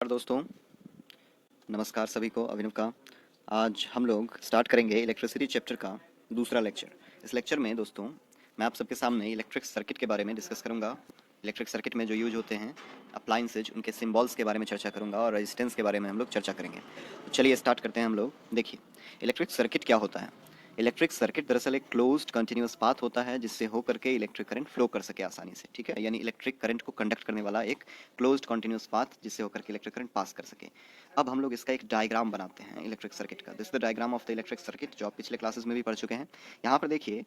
दोस्तों, नमस्कार सभी को। अभिनव का आज हम लोग स्टार्ट करेंगे इलेक्ट्रिसिटी चैप्टर का दूसरा लेक्चर। इस लेक्चर में दोस्तों मैं आप सबके सामने इलेक्ट्रिक सर्किट के बारे में डिस्कस करूंगा। इलेक्ट्रिक सर्किट में जो यूज होते हैं अप्लायंसेज, उनके सिंबल्स के बारे में चर्चा करूंगा और रेजिस्टेंस के बारे में हम लोग चर्चा करेंगे। तो चलिए स्टार्ट करते हैं हम लोग। देखिए, इलेक्ट्रिक सर्किट क्या होता है। इलेक्ट्रिक सर्किट दरअसल एक क्लोज्ड कंटिन्यूअस पाथ होता है जिससे होकर के इलेक्ट्रिक करंट फ्लो कर सके आसानी से, ठीक है। यानी इलेक्ट्रिक करंट को कंडक्ट करने वाला एक क्लोज्ड कंटिन्यूअस पाथ जिससे होकर के इलेक्ट्रिक करंट पास कर सके। अब हम लोग इसका एक डायग्राम बनाते हैं इलेक्ट्रिक सर्किट का। This is the diagram of the electric circuit, जो आप पिछले क्लासेस में भी पढ़ चुके हैं। यहाँ पर देखिए,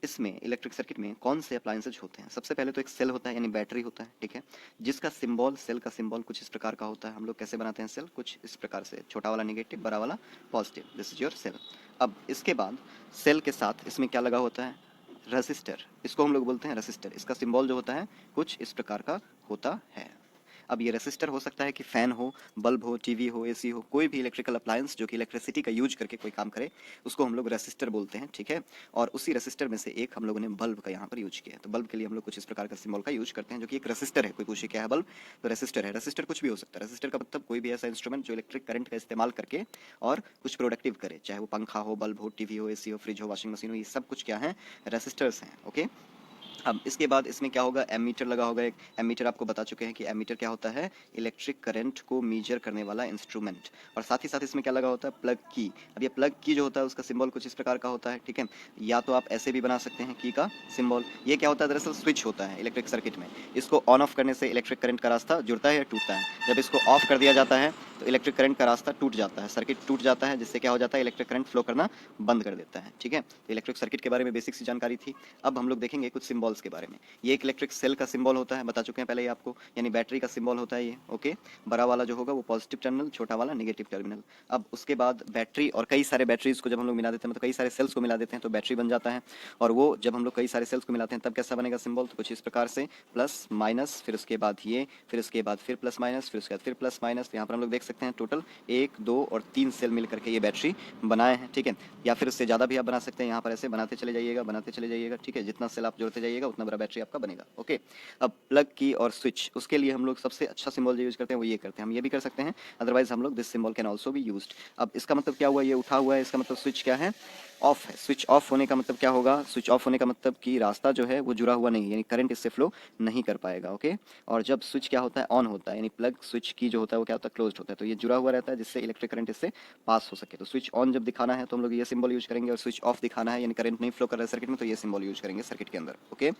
इसमें इलेक्ट्रिक सर्किट में कौन से अप्लायंसेज होते हैं। सबसे पहले तो एक सेल होता है, यानी बैटरी होता है, ठीक है, जिसका सिंबल, सेल का सिंबल कुछ इस प्रकार का होता है। हम लोग कैसे बनाते हैं सेल, कुछ इस प्रकार से, छोटा वाला नेगेटिव, बड़ा वाला positive. This is your cell. अब इसके बाद सेल के साथ इसमें क्या लगा होता है, रेसिस्टर। इसको हम लोग बोलते हैं रेसिस्टर। इसका सिंबल जो होता है कुछ इस प्रकार का होता है। अब ये रेसिस्टर हो सकता है कि फैन हो, बल्ब हो, टीवी हो, एसी हो, कोई भी इलेक्ट्रिकल अप्लायंस जो कि इलेक्ट्रिसिटी का यूज करके कोई काम करे, उसको हम लोग रेसिस्टर बोलते हैं, ठीक है। और उसी रेसिस्टर में से एक हम लोगों ने बल्ब का यहाँ पर यूज किया है। तो बल्ब के लिए हम लोग कुछ इस प्रकार का सिंबल का यूज करते हैं जो कि एक रेसिस्टर है। कोई पूछे क्या है बल्ब, तो रेसिस्टर है। रेसिस्टर कुछ भी हो सकता है। रेसिस्टर का मतलब कोई भी ऐसा इंस्ट्रूमेंट जो इलेक्ट्रिक करंट का इस्तेमाल करके और कुछ प्रोडक्टिव करे, चाहे वो पंखा हो, बल्ब हो, टीवी हो, एसी हो, फ्रिज हो, वॉशिंग मशीन हो, ये सब कुछ क्या है, रेसिस्टर्स हैं, ओके। अब इसके बाद इसमें क्या होगा, एमीटर लगा होगा। एक एमीटर आपको बता चुके हैं कि एमीटर क्या होता है, इलेक्ट्रिक करंट को मेजर करने वाला इंस्ट्रूमेंट। और साथ ही साथ इसमें क्या लगा होता है, प्लग की। अब ये प्लग की जो होता है उसका सिंबल कुछ इस प्रकार का होता है, ठीक है। या तो आप ऐसे भी बना सकते हैं की का सिंबल। ये क्या होता है, दरअसल स्विच होता है इलेक्ट्रिक सर्किट में। इसको ऑन ऑफ करने से इलेक्ट्रिक करंट का रास्ता जुड़ता है या टूटता है। जब इसको ऑफ कर दिया जाता है तो इलेक्ट्रिक करंट का रास्ता टूट जाता है, सर्किट टूट जाता है, जिससे क्या हो जाता है, इलेक्ट्रिक करंट फ्लो करना बंद कर देता है, ठीक है। तो इलेक्ट्रिक सर्किट के बारे में बेसिक सी जानकारी थी। अब हम लोग देखेंगे कुछ सिंबल्स के बारे में। ये एक इलेक्ट्रिक सेल का सिंबल होता है, बता चुके हैं पहले ही आपको, यानी बैटरी का सिंबल होता है ये, ओके। बड़ा वाला जो होगा वो पॉजिटिव टर्मिनल, छोटा वाला नेगेटिव टर्मिनल। अब उसके बाद बैटरी और कई सारे बैटरीज को जब हम लोग मिला देते हैं, मतलब कई सारे सेल्स को मिला देते हैं तो बैटरी बन जाता है। और वो जब हम लोग कई सारे सेल्स को मिलाते हैं तब कैसा बनेगा सिंबल, तो कुछ इस प्रकार से, प्लस माइनस, फिर उसके बाद ये, फिर उसके बाद फिर प्लस माइनस, फिर उसके बाद फिर प्लस माइनस। यहाँ पर हम लोग देख सकते हैं टोटल 1, 2 और 3 सेल मिल करके ये बैटरी बनाए हैं, ठीक है। या फिर उससे ज़्यादा भी आप बना सकते हैं। यहाँ पर ऐसे बनाते चले जाइएगा, बनाते चले जाइएगा, ठीक है। जितना सेल आप जोड़ते जाइएगा उतना बड़ा बैटरी आपका बनेगा, ओके। अब प्लग की और स्विच, उसके लिए हम लोग सबसे अच्छा सिंबल जो यूज करते हैं वो ये करते हैं। हम ये भी कर सकते हैं, अदरवाइज हम लोग this symbol can also be used. अब इसका मतलब क्या हुआ, ये उठा हुआ है, इसका मतलब स्विच क्या है, ऑफ है। स्विच ऑफ होने का मतलब क्या होगा, स्विच ऑफ होने का मतलब कि रास्ता जो है वो जुड़ा हुआ नहीं है, यानी करंट इससे फ्लो नहीं कर पाएगा, ओके। और जब स्विच क्या होता है, ऑन होता है, यानी प्लग स्विच की जो होता है वो क्या होता है, क्लोज्ड होता है, तो ये जुड़ा हुआ रहता है जिससे इलेक्ट्रिक करंट इससे पास हो सके। तो स्विच ऑन जब दिखाना है तो हम लोग ये सिंबल यूज करेंगे, और स्विच ऑफ दिखाना है यानी करंट नहीं फ्लो कर रहा है सर्किट में, तो ये सिंबल यूज करेंगे सर्किट के अंदर, ओके।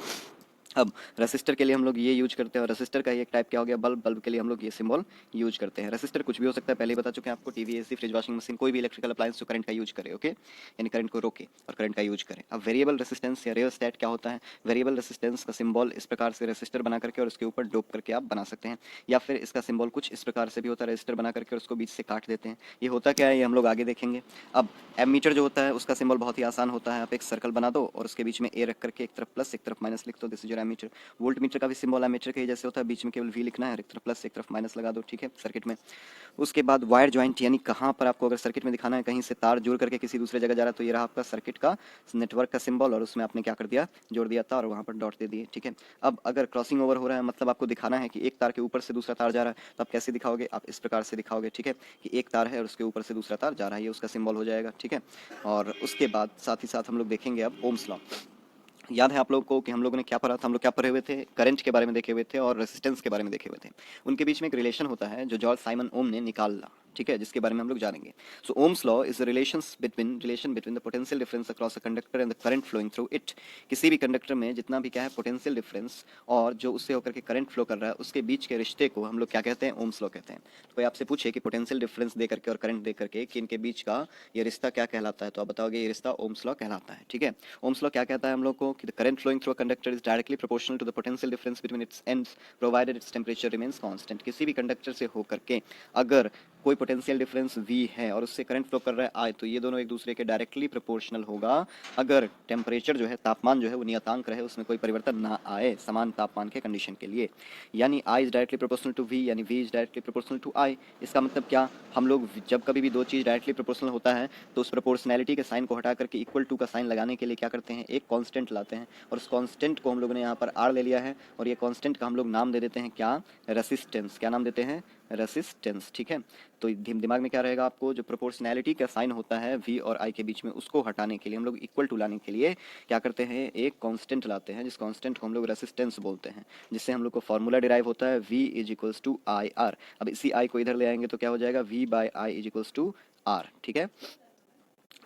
अब रेसिस्टर के लिए हम लोग ये यूज करते हैं, और रेसिस्टर का एक टाइप क्या हो गया, बल्ब। बल्ब के लिए हम लोग ये सिंबल यूज करते हैं। रेसिस्टर कुछ भी हो सकता है, पहले ही बता चुके हैं आपको, TV, AC, fridge, washing machine, कोई भी इलेक्ट्रिकल अप्लायंस जो करंट का यूज करे, ओके, यानी करंट को रोके और करंट का यूज करे। अब वेरिएबल रेसिस्टेंस या रियोस्टेट क्या होता है, वेरिएबल रेसिस्टेंस का सिंबल इस प्रकार से रेसिस्टर बना करके और उसके ऊपर डोप करके आप बना सकते हैं, या फिर इसका सिंबल कुछ इस प्रकार से भी होता है, रेसिस्टर बना करके और उसको बीच से काट देते हैं। ये होता क्या है, ये हम लोग आगे देखेंगे। अब एमीटर जो होता है उसका सिंबल बहुत ही आसान होता है। आप एक सर्कल बना दो और उसके बीच में ए रख करके एक तरफ प्लस एक तरफ माइनस लिख दो, this is your ammeter. Voltmeter का भी सिंबल एमीटर के जैसे होता है, बीच में केवल वी लिखना है, एक तरफ प्लस एक तरफ माइनस लगा दो, ठीक है, सर्किट में। उसके बाद वायर ज्वाइंट, यानी कहाँ पर आपको अगर सर्किट में दिखाना है, कहीं से तार जोड़ करके किसी दूसरे जगह जा रहा है, तो ये रहा आपका सर्किट का नेटवर्क का सिंबल, और उसमें आपने क्या कर दिया, जोड़ दिया तार और वहाँ पर डॉट दे दिए, ठीक है। अब अगर क्रॉसिंग ओवर हो रहा है, मतलब आपको दिखाना है कि एक तार के ऊपर से दूसरा तार जा रहा है, तो आप कैसे दिखाओगे, आप इस प्रकार से दिखाओगे, ठीक है, कि एक तार है और उसके ऊपर से दूसरा तार जा रहा है, ये उसका सिंबल हो जाएगा, ठीक है। और उसके बाद साथ ही साथ हम लोग देखेंगे अब ओम्स लॉ। याद है आप लोगों को कि हम लोगों ने क्या पढ़ा था, हम लोग क्या पढ़े हुए थे, करंट के बारे में देखे हुए थे और रेजिस्टेंस के बारे में देखे हुए थे। उनके बीच में एक रिलेशन होता है जो जॉर्ज साइमन ओम ने निकाला, ठीक है, जिसके बारे में हम लोग जानेंगे। So Ohm's law is the relation between the potential difference across a conductor and the current flowing through it. किसी भी कंडक्टर में जितना भी क्या है पोटेंशियल डिफरेंस और जो उससे होकर के करंट फ्लो कर रहा है, उसके बीच के रिश्ते को हम लोग क्या कहते हैं, ओम्स लॉ कहते हैं। तो कोई आपसे पूछे कि पोटेंशियल डिफरेंस दे करके और करंट दे करके कि इनके बीच का ये रिश्ता क्या कहलाता है, तो आप बताओगे ये रिश्ता ओम्स लॉ कहलाता है, ठीक है। ओम्स लॉ क्या कहता है हम लोग को, कि the current flowing through a conductor is directly proportional to the potential difference between its ends provided its temperature remains constant. किसी भी कंडक्टर से होकर के अगर कोई पोटेंशियल डिफरेंस v है और उससे करंट फ्लो कर रहा है I, तो ये दोनों एक दूसरे के डायरेक्टली प्रोपोर्शनल होगा अगर टेम्परेचर जो है, तापमान जो है वो नियतांक रहे, उसमें कोई परिवर्तन ना आए समान तापमान के कंडीशन के लिए। यानी I is directly proportional to v, यानी v is directly proportional to I। इसका मतलब क्या, हम लोग जब कभी भी दो चीज़ डायरेक्टली प्रोपोर्शनल होता है तो उस प्रोपोर्शनैलिटी के साइन को हटा करके इक्वल टू का साइन लगाने के लिए क्या करते हैं, एक कांस्टेंट लाते हैं, और उस कांस्टेंट को हम लोगों ने यहाँ पर R ले लिया है, और ये कांस्टेंट का हम लोग नाम दे देते हैं क्या, रेसिस्टेंस। क्या नाम देते हैं, रेसिस्टेंस, ठीक है। तो दिमाग में क्या रहेगा आपको, जो प्रोपोर्शनैलिटी का साइन होता है वी और आई के बीच में, उसको हटाने के लिए हम लोग इक्वल टू लाने के लिए क्या करते हैं, एक कांस्टेंट लाते हैं, जिस कांस्टेंट को हम लोग रेसिस्टेंस बोलते हैं, जिससे हम लोग को फॉर्मूला डिराइव होता है v is equals to I R. अब इसी आई को इधर ले आएंगे तो क्या हो जाएगा, v by I is equals to R, ठीक है।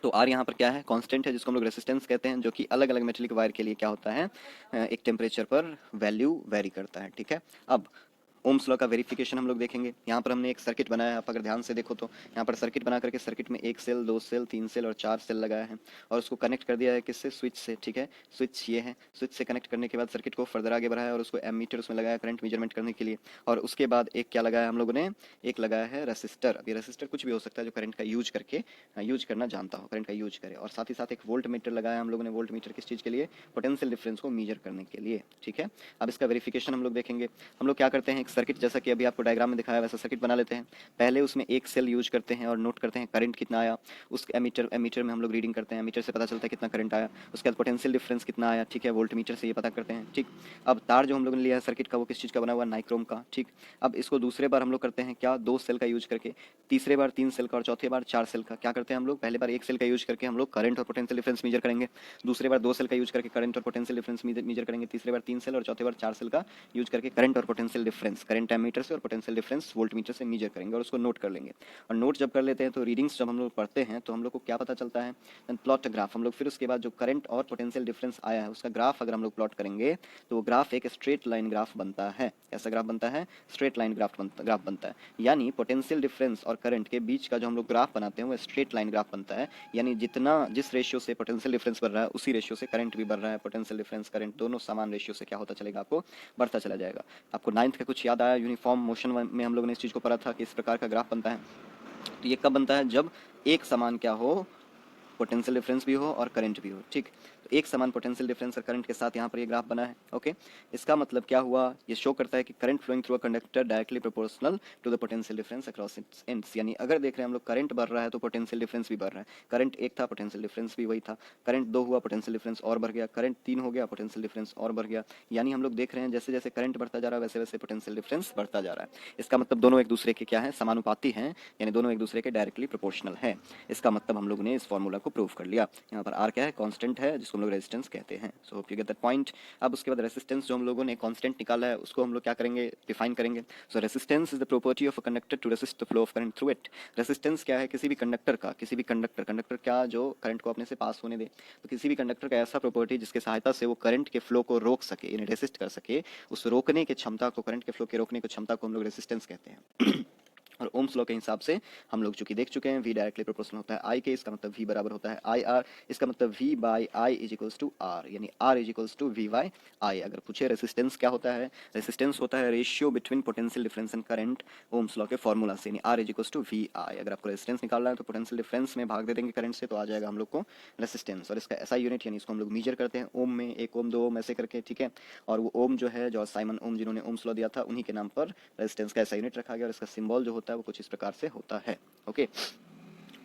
तो आर यहाँ पर क्या है, कांस्टेंट है, जिसको हम लोग रेसिस्टेंस कहते हैं, जो कि अलग अलग मेटेलिक वायर के लिए क्या होता है, एक टेम्परेचर पर वैल्यू वेरी करता है, ठीक है। अब ओम्स लॉ का वेरिफिकेशन हम लोग देखेंगे। यहाँ पर हमने एक सर्किट बनाया है, आप अगर ध्यान से देखो तो यहाँ पर सर्किट बना करके सर्किट में 1 सेल, 2 सेल, 3 सेल और 4 सेल लगाया है और उसको कनेक्ट कर दिया है किससे, स्विच से, ठीक है। स्विच ये है, स्विच से कनेक्ट करने के बाद सर्किट को फर्दर आगे बढ़ाया और उसको एमीटर उसमें लगाया करंट मेजरमेंट करने के लिए। और उसके बाद एक क्या लगाया हम लोगों ने, एक लगाया है रेसिस्टर। अब ये रेसिस्टर कुछ भी हो सकता है जो करंट का यूज करके यूज करना जानता हो, करंट का यूज करे। और साथ ही साथ एक वोल्ट मीटर लगाया हम लोगों ने। वोल्ट मीटर किस चीज़ के लिए, पोटेंशियल डिफरेंस को मेजर करने के लिए, ठीक है। अब इसका वेरिफिकेशन हम लोग देखेंगे। हम लोग क्या करते हैं, एक सर्किट जैसा कि अभी आपको डायग्राम में दिखाया वैसा सर्किट बना लेते हैं। पहले उसमें एक सेल यूज करते हैं और नोट करते हैं करंट कितना आया। उस एमीटर में हम लोग रीडिंग करते हैं, एमीटर से पता चलता है कितना करंट आया। उसके बाद पोटेंशियल डिफरेंस कितना आया, ठीक है, वोल्ट मीटर से ये पता करते हैं, ठीक। अब तार जो हम लोगों ने लिया है सर्किट का, वो किस चीज़ का बना हुआ, नाइक्रोम का, ठीक। अब इसको दूसरे बार हम लोग करते हैं क्या, 2 सेल का यूज करके, तीसरे बार 3 सेल का और चौथे बार 4 सेल का। क्या करते हैं हम लोग, पहले बार 1 सेल का यूज करके हम लोग करंट और पोटेंशियल डिफरेंस मेजर करेंगे, दूसरे बार 2 सेल का यूज करके करंट और पोटेंशियल डिफरेंस मेजर करेंगे, तीसरे बार 3 सेल और चौथे बार 4 सेल का यूज करके करंट और पोटेंशियल डिफरेंस, करंट एमीटर से और पोटेंशियल डिफरेंस वोल्ट मीटर से मेजर करेंगे और उसको नोट कर लेंगे। और नोट जब कर लेते हैं तो रीडिंग्स जब हम लोग पढ़ते हैं तो हम लोग को क्या पता चलता है, प्लॉट ग्राफ हम लोग, फिर उसके बाद जो करंट और पोटेंशियल डिफरेंस आया है उसका ग्राफ अगर हम लोग प्लॉट करेंगे तो वो ग्राफ एक स्ट्रेट लाइन ग्राफ बनता है। कैसा ग्राफ बनता है, स्ट्रेट लाइन ग्राफ बनता है। यानी पोटेंशियल डिफरेंस और करंट के बीच का जो हम लोग ग्राफ बनाते हैं वो स्ट्रेट लाइन ग्राफ बनता है। यानी जितना जिस रेशियो से पोटेंशियल डिफरेंस बढ़ रहा है उसी रेशियो से करंट भी बढ़ रहा है। पोटेंशियल डिफरेंस करंट दोनों समान रेशियो से क्या होता चलेगा, आपको बढ़ता चला जाएगा। आपको 9th का कुछ याद आया, यूनिफॉर्म मोशन में हम लोगों ने इस चीज़ को पढ़ा था कि इस प्रकार का ग्राफ बनता है। तो ये कब बनता है, जब एक समान क्या हो, पोटेंशियल डिफरेंस भी हो और करंट भी हो, ठीक। तो एक समान पोटेंशियल डिफरेंस और करंट के साथ यहाँ पर ये ग्राफ बना है, ओके। इसका मतलब क्या हुआ, ये शो करता है कि current flowing through a conductor directly proportional to the potential difference across its ends. यानी अगर देख रहे हैं हम लोग करंट बढ़ रहा है तो पोटेंशियल डिफरेंस भी बढ़ रहा है। करंट 1 था, पोटेंशियल डिफरेंस भी वही था। करंट 2 हुआ, पोटेंशियल डिफरेंस और बढ़ गया। करंट 3 हो गया, पोटेंशियल डिफरेंस और बढ़ गया। यानी हम लोग देख रहे हैं जैसे जैसे करंट बढ़ता जा रहा है वैसे वैसे पोटेंशियल डिफरेंस बढ़ता जा रहा है। इसका मतलब दोनों एक दूसरे के क्या है, समानुपाती हैं, यानी दोनों एक दूसरे के डायरेक्टली प्रोपोर्शनल है। इसका मतलब हम लोगों ने इस फॉर्मूला को प्रूव कर लिया। यहाँ पर आर क्या है, कांस्टेंट है, जिसको हम लोग रेजिस्टेंस कहते हैं। So hope you get that point. अब उसके बाद रेजिस्टेंस जो हम लोगों ने कांस्टेंट निकाला है उसको हम लोग क्या करेंगे, डिफाइन करेंगे। So resistance is the property of a conductor to resist the flow of current through it. Resistance क्या है, किसी भी कंडक्टर का, किसी भी कंडक्टर क्या जो करंट को अपने से पास होने दे, तो किसी भी कंडक्टर का ऐसा प्रॉपर्टी जिसके सहायता से वो करंट के फ्लो को रोक सके, यानी रेसिस्ट कर सके, उस रोकने की क्षमता को, करंट के फ्लो के रोकने की क्षमता को हम लोग रेजिस्टेंस कहते हैं। और ओम्स लॉ के हिसाब से हम लोग चूंकि देख चुके हैं v डायरेक्टली प्रोपोर्शनल होता है आई के, इसका मतलब v बराबर होता है आई आर। इसका मतलब v by I is equals to R, यानी r is equals to v by I. अगर पूछे रेसिस्टेंस क्या होता है, रेसिस्टेंस होता है ratio between potential difference and current, ohm's law के फॉर्मूला से, यानी r is equals to v I. अगर आपको रेसिस्टेंस निकालना है तो पोटेंशियल डिफरेंस में भाग दे देंगे करंट से, तो आ जाएगा हम लोग को रेसिस्टेंस। और इसका ऐसा यूनिट, यानी इसको हम लोग मीजर करते हैं ओम में, 1 ओम 2 ओम ऐसे करके, ठीक है। और वो ओम जो है, जॉर्ज साइमन ओम जिन्होंने ओम्स लॉ दिया था, उन्हीं के नाम पर रेजिस्टेंस का ऐसा यूनिट रखा गया और इसका सिंबल जो होता है वो कुछ इस प्रकार से होता है, ओके।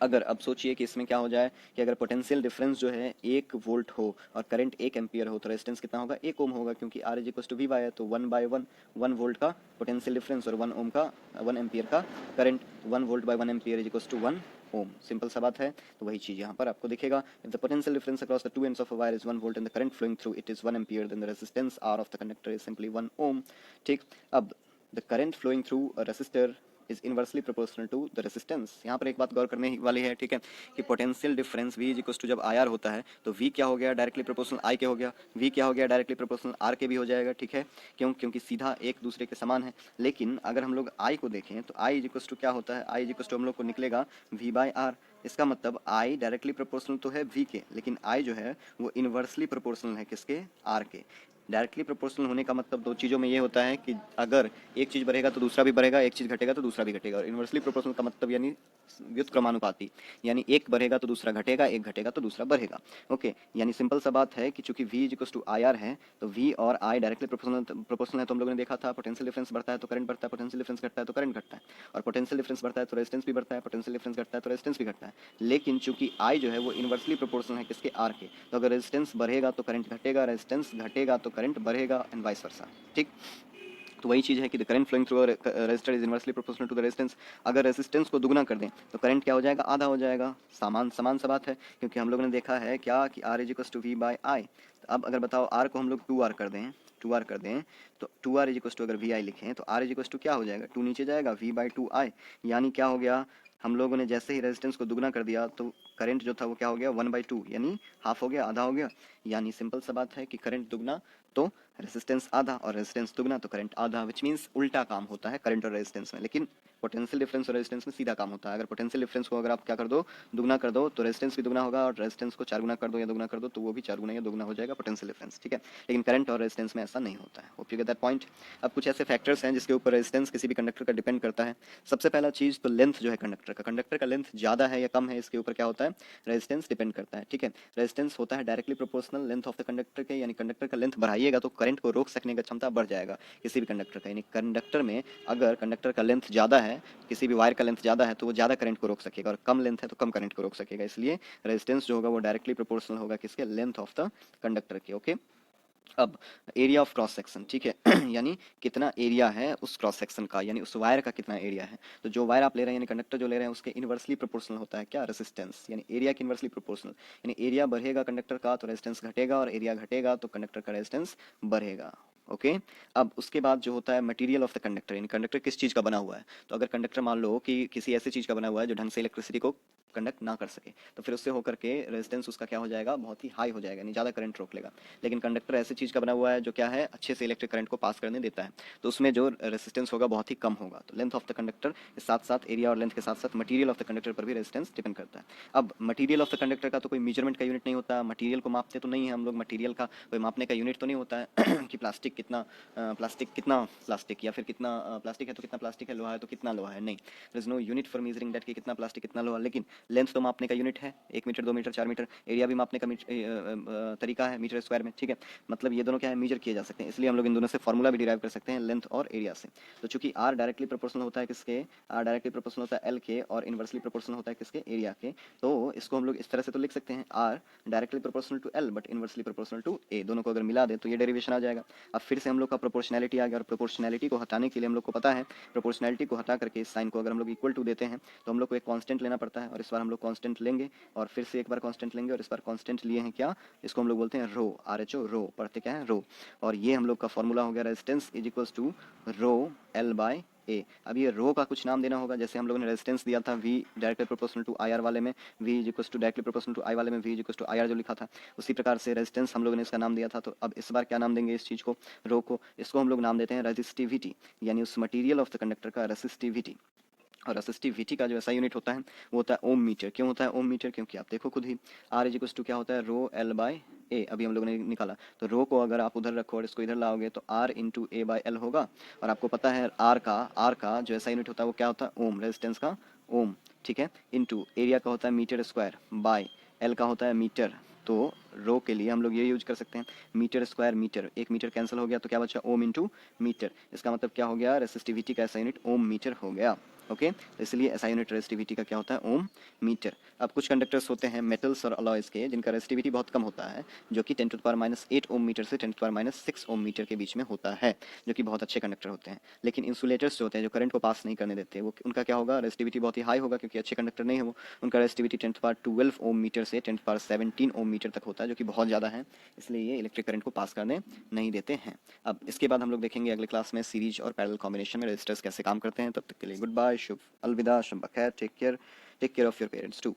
अगर अब सोचिए कि इसमें क्या हो जाए कि अगर पोटेंशियल डिफरेंस जो है 1 वोल्ट हो और करंट 1 एम्पियर हो तो रेजिस्टेंस कितना होगा, 1 ओम होगा, क्योंकि R is equal to V by है। तो 1/1, 1 वोल्ट का पोटेंशियल डिफरेंस और 1 ओम का, 1 एम्पियर का current, 1 volt by 1 ampere is equal to 1 ohm. Simple सा बात है। तो वही चीज यहाँ पर आपको दिखेगा, if the potential difference across the two ends of a wire is 1 volt and the current flowing through it is 1 ampere, then the resistance R of the conductor is simply 1 ohm, ठीक। अब the current flowing through a resistor is inversely proportional to the resistance. यहाँ पर एक बात गौर करने वाली है, ठीक है, कि potential difference V is equal to जब IR होता है तो V क्या हो गया, डायरेक्टली प्रोपोर्शनल I के हो गया, V क्या हो गया, डायरेक्टली प्रोपोर्शनल R के भी हो जाएगा, ठीक है। क्यों, क्योंकि सीधा एक दूसरे के समान है। लेकिन अगर हम लोग I को देखें तो I इज इक्वल टू क्या होता है, I इज इक्वल टू हम लोग को निकलेगा V बाई R। इसका मतलब I डायरेक्टली प्रोपोर्शनल तो है V के, लेकिन I जो है वो इनवर्सली प्रोपोर्शनल है किसके, R के। डायरेक्टली प्रोपोर्शनल होने का मतलब दो चीज़ों में ये होता है कि अगर एक चीज़ बढ़ेगा तो दूसरा भी बढ़ेगा, एक चीज़ घटेगा तो दूसरा भी घटेगा। और इनवर्सली प्रोपोर्शनल का मतलब यानी व्युत्क्रमानुपाती, यानी एक बढ़ेगा तो दूसरा घटेगा, एक घटेगा तो दूसरा बढ़ेगा, ओके। यानी सिंपल सा बात है कि चूंकि V is equal to I R है तो V और I डायरेक्टली प्रोपोर्शनल है। तो हम लोगों ने देखा था पोटेंशियल डिफरेंस बढ़ता है तो करंट बढ़ता है, पोटेंशियल डिफरेंस घटता है तो करंट घटता है, और पोटेंशियल डिफरेंस बढ़ता है तो रेजिस्टेंस भी बढ़ता है, पोटेंशियल डिफरेंस घटता है तो रेजिस्टेंस भी घटता है। लेकिन चूंकि I जो है वो इनवर्सली प्रोपोर्शनल है किसके, R के, तो अगर रेजिस्टेंस बढ़ेगा तो करंट घटेगा, रेजिस्टेंस घटेगा तो करंट बढ़ेगा एंड वाइस वर्सा, ठीक। तो वही चीज़ है कि the current flowing through resistor is inversely proportional to the resistance. अगर रेजिस्टेंस को दुगना कर दें तो करंट क्या हो जाएगा, आधा हो जाएगा। समान सा बात है, क्योंकि हम लोगों ने देखा है क्या कि R is equal to V by I. अब अगर बताओ आर को हम लोग 2R कर दें, 2R कर दें तो 2R इज इक्वल टू अगर वी आई लिखें तो आर इज इक्वल टू क्या हो जाएगा, 2 नीचे जाएगा, वी बाई 2I। यानी क्या हो गया, हम लोगों ने जैसे ही रेजिस्टेंस को दुगना कर दिया तो करंट जो था वो क्या हो गया, 1/2, यानी हाफ हो गया, आधा हो गया। यानी सिंपल सा बात है कि करंट दुगना तो रेजिस्टेंस आधा, और रेजिस्टेंस दुगना तो करंट आधा, विच मीन्स उल्टा काम होता है करंट और रेजिस्टेंस में। लेकिन पोटेंशियल डिफरेंस और रेजिस्टेंस में सीधा काम होता है। अगर पोटेंशियल डिफरेंस को अगर आप क्या कर दो, दुगना कर दो, तो रेजिस्टेंस भी दुगना होगा, और रेजिस्टेंस को 4 गुना कर दो या दुगना कर दो तो वो भी 4 गुना या दुगना हो जाएगा पोटेंशियल डिफरेंस, ठीक है। लेकिन करंट और रेजिस्टेंस में ऐसा नहीं होता है। Hope you get that point. अब कुछ ऐसे फैक्टर्स हैं जिसके ऊपर रेजिस्टेंस किसी भी कंडक्टर का डिपेंड करता है। सबसे पहला चीज़ तो लेंथ जो है कंडक्टर का लेंथ ज़्यादा है या कम है, इसके ऊपर क्या होता है, रेजिस्टेंस डिपेंड करता है, ठीक है। रेजिस्टेंस होता है directly proportional length of the conductor के, यानी कंडक्टर का लेंथ बढ़ाइएगा तो करंट को रोक सकने का क्षमता बढ़ जाएगा किसी भी कंडक्टर का। यानी कंडक्टर में अगर कंडक्टर का लेंथ ज़्यादा है, किसी भी वायर का लेंथ ज़्यादा है तो वो ज़्यादा करंट को रोक सकेगा, और कम लेंथ है तो कम करंट को रोक सकेगा। इसलिए रेजिस्टेंस जो होगा वो डायरेक्टली प्रोपोर्शनल होगा किसके, लेंथ ऑफ द कंडक्टर के, ओके। अब एरिया ऑफ क्रॉस सेक्शन, ठीक है यानी कितना एरिया है उस क्रॉस सेक्शन का, यानी उस वायर का कितना एरिया है। तो जो वायर आप ले रहे हैं, यानी कंडक्टर जो ले रहे हैं, उसके इनवर्सली प्रोपोर्शनल होता है क्या, रेजिस्टेंस, यानी एरिया के इनवर्सली प्रोपोर्शनल। यानी एरिया बढ़ेगा कंडक्टर का तो रेजिस्टेंस घटेगा, और एरिया घटेगा तो कंडक्टर का रेजिस्टेंस बढ़ेगा, ओके। अब उसके बाद जो होता है मटेरियल ऑफ द कंडक्टर, यानी कंडक्टर किस चीज़ का बना हुआ है। तो अगर कंडक्टर मान लो कि किसी ऐसी चीज़ का बना हुआ है जो ढंग से इलेक्ट्रिसिटी को कंडक्ट ना कर सके, तो फिर उससे होकर के रेजिस्टेंस उसका क्या हो जाएगा, बहुत ही हाई हो जाएगा, यानी ज़्यादा करंट रोक लेगा। लेकिन कंडक्टर ऐसी चीज़ का बना हुआ है जो क्या है, अच्छे से इलेक्ट्रिक करंट को पास करने देता है, तो उसमें जो रेजिस्टेंस होगा बहुत ही कम होगा। तो लेंथ ऑफ द कंडक्टर के साथ साथ एरिया और लेंथ के साथ साथ मटेरियल ऑफ द कंडक्टर पर भी रेजिस्टेंस डिपेंड करता है। अब मटेरियल ऑफ द कंडक्टर का तो कोई मेजरमेंट का यूनिट नहीं होता, मटेरियल को मापते तो नहीं है हम लोग, मटेरियल का कोई मापने का यूनिट तो नहीं होता है कि प्लास्टिक या फिर कितना प्लास्टिक है तो कितना प्लास्टिक है, लोहा है तो कितना लोहा है, नहीं, there is no unit for measuring that कि कितना प्लास्टिक कितना लोहा। लेकिन लेंथ तो मापने का यूनिट है, 1 मीटर 2 मीटर 4 मीटर, एरिया भी मापने का तरीका है मीटर स्क्वायर में, ठीक है। मतलब ये दोनों क्या है, मेजर किए जा सकते हैं, इसलिए हम लोग इन दोनों से फॉर्मूला भी डिराइव कर सकते हैं लेंथ और एरिया से। तो चूंकि आर डायरेक्टली प्रोपोर्शनल होता है किसके, आर डायरेक्टली प्रोपोर्शनल होता है एल के, और इनवर्सली प्रोपोर्शनल होता है किसके, एरिया के। तो इसको हम लोग इस तरह से तो लिख सकते हैं, R directly proportional to L but inversely proportional to A, दोनों को अगर मिला दे तो ये डेरिवेशन आ जाएगा। अब फिर से हम लोग का प्रोपोर्शनैलिटी आ गया, और प्रोपोर्शनैलिटी को हटाने के लिए हम लोग को पता है, प्रोपोर्शनैलिटी को हटा करके इस साइन को अगर हम लोग इक्वल टू देते हैं तो हम लोग को एक कांस्टेंट लेना पड़ता है, और इस बार हम लोग कांस्टेंट लेंगे, और फिर से एक बार कांस्टेंट लेंगे, और इस बार कांस्टेंट लिए हैं क्या, इसको हम लोग बोलते हैं रो, RHO, रो पढ़ते क्या है, रो। और ये हम लोग का फॉर्मूला हो गया resistance is equals to rho L by A. अब ये रो का कुछ नाम देना होगा, जैसे हम लोगों ने रेजिस्टेंस दिया था V directly proportional to IR वाले में, V is equals to directly proportional to I वाले में V is equals to IR जो लिखा था, उसी प्रकार से रेजिस्टेंस हम लोगों ने इसका नाम दिया था। तो अब इस बार क्या नाम देंगे इस चीज़ को, रो को, इसको हम लोग नाम देते हैं रेजिस्टिविटी, यानी उस मटीरियल ऑफ द कंडक्टर का रेजिस्टिविटी। और रेसिस्टिविटी का जो ऐसा यूनिट होता है वो होता है ओम मीटर। क्यों होता है ओम मीटर, क्योंकि आप देखो खुद ही, आर इज इक्वल्स टू क्या होता है, रो एल बाय ए, अभी हम लोगों ने निकाला। तो रो को अगर आप उधर रखो और इसको इधर लाओगे तो R into A by L होगा। और आपको पता है आर का जो ऐसा यूनिट होता है वो क्या होता है, ओम, रेजिस्टेंस का ओम, ठीक है। इंटू एरिया का होता है मीटर स्क्वायर, बाय एल का होता है मीटर। तो रो के लिए हम लोग ये यूज कर सकते हैं, मीटर स्क्वायर मीटर, एक मीटर कैंसिल हो गया तो क्या बचा, ओम इंटू मीटर। इसका मतलब क्या हो गया, रेसिस्टिविटी का ऐसा यूनिट ओम मीटर हो गया, ओके। तो इसलिए ऐसा यूनिट रेसिस्टिविटी का क्या होता है, ओम मीटर। अब कुछ कंडक्टर्स होते हैं मेटल्स और अलॉयज के जिनका रेसिस्टिविटी बहुत कम होता है, जो कि 10⁻⁸ ओम मीटर से 10⁻⁶ ओम मीटर के बीच में होता है, जो कि बहुत अच्छे कंडक्टर होते हैं। लेकिन इंसुलेटर्स जो होते हैं, जो करंट को पास नहीं करने देते, वो उनका क्या होगा, रेसिस्टिविटी बहुत ही हाई होगा, क्योंकि अच्छे कंडक्टर नहीं है वो। उनका रेसिस्टिविटी 10⁻12 ओम मीटर से 10⁻17 ओम मीटर तक होता है, जो कि बहुत ज़्यादा है, इसलिए ये इलेक्ट्रिक करंट को पास करने नहीं देते हैं। अब इसके बाद हम लोग देखेंगे अगले क्लास में सीरीज और पैरेलल कॉम्बिनेशन में रेजिस्टर्स कैसे काम करते हैं। तब तक के लिए गुड बाय, शुभ अलविदा, शब बखैर, take care of your parents to.